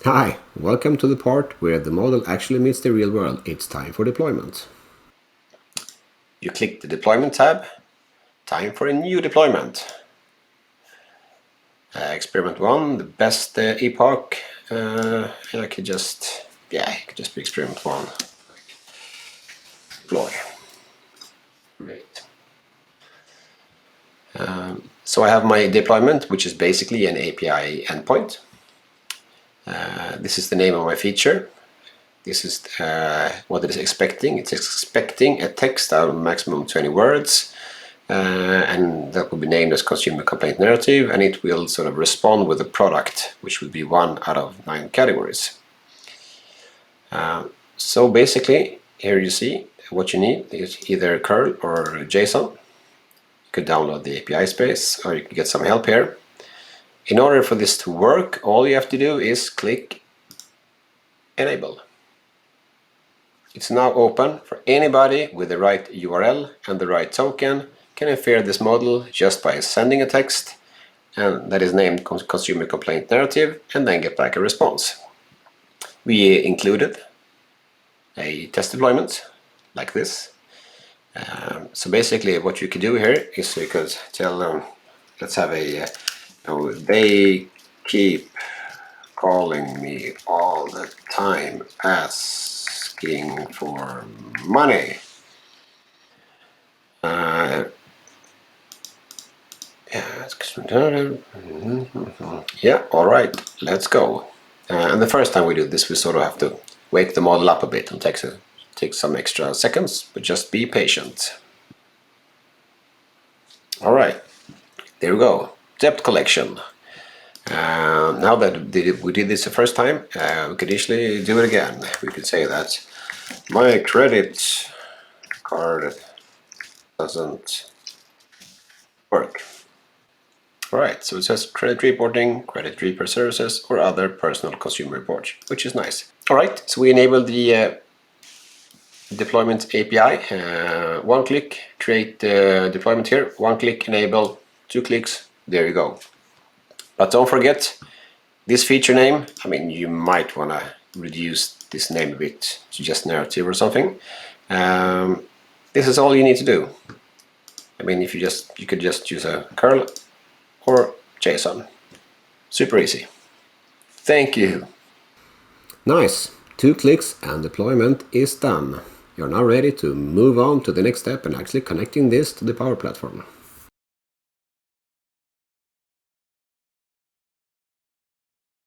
Hi, welcome to the part where the model actually meets the real world. It's time for deployment. You click the Deployment tab. Time for a new deployment. Experiment 1, the best epoch. It could just be Experiment 1. Deploy. Great. So I have my deployment, which is basically an API endpoint. This is the name of my feature. This is what it is expecting. It's expecting a text out of maximum 20 words. And that will be named as consumer complaint narrative, and it will sort of respond with a product, which will be 1 out of 9 categories. So basically, here you see what you need is either curl or JSON. You could download the API space, or you can get some help here. In order for this to work, all you have to do is click Enable. It's now open for anybody with the right URL and the right token can infer this model just by sending a text, and that is named consumer complaint narrative, and then get back a response. We included a test deployment like this. So basically what you could do here is you could tell let's have a they keep calling me all the time asking for money. Yeah, all right, let's go. And the first time we do this, we sort of have to wake the model up a bit and take some extra seconds, but just be patient. All right, there we go. Debt collection. Now that we did this the first time, we could easily do it again. We could say that my credit card doesn't work. Alright, so it says credit reporting, credit repair services, or other personal consumer reports, which is nice. Alright, so we enabled the deployment API. One click, create the deployment here. One click, enable. 2 clicks, there you go. But don't forget this feature name. I mean, you might want to reduce this name a bit to just narrative or something. This is all you need to do. I mean, if you could just use a curl or JSON. Super easy. Thank you. Nice. 2 clicks and deployment is done. You're now ready to move on to the next step and actually connecting this to the Power Platform.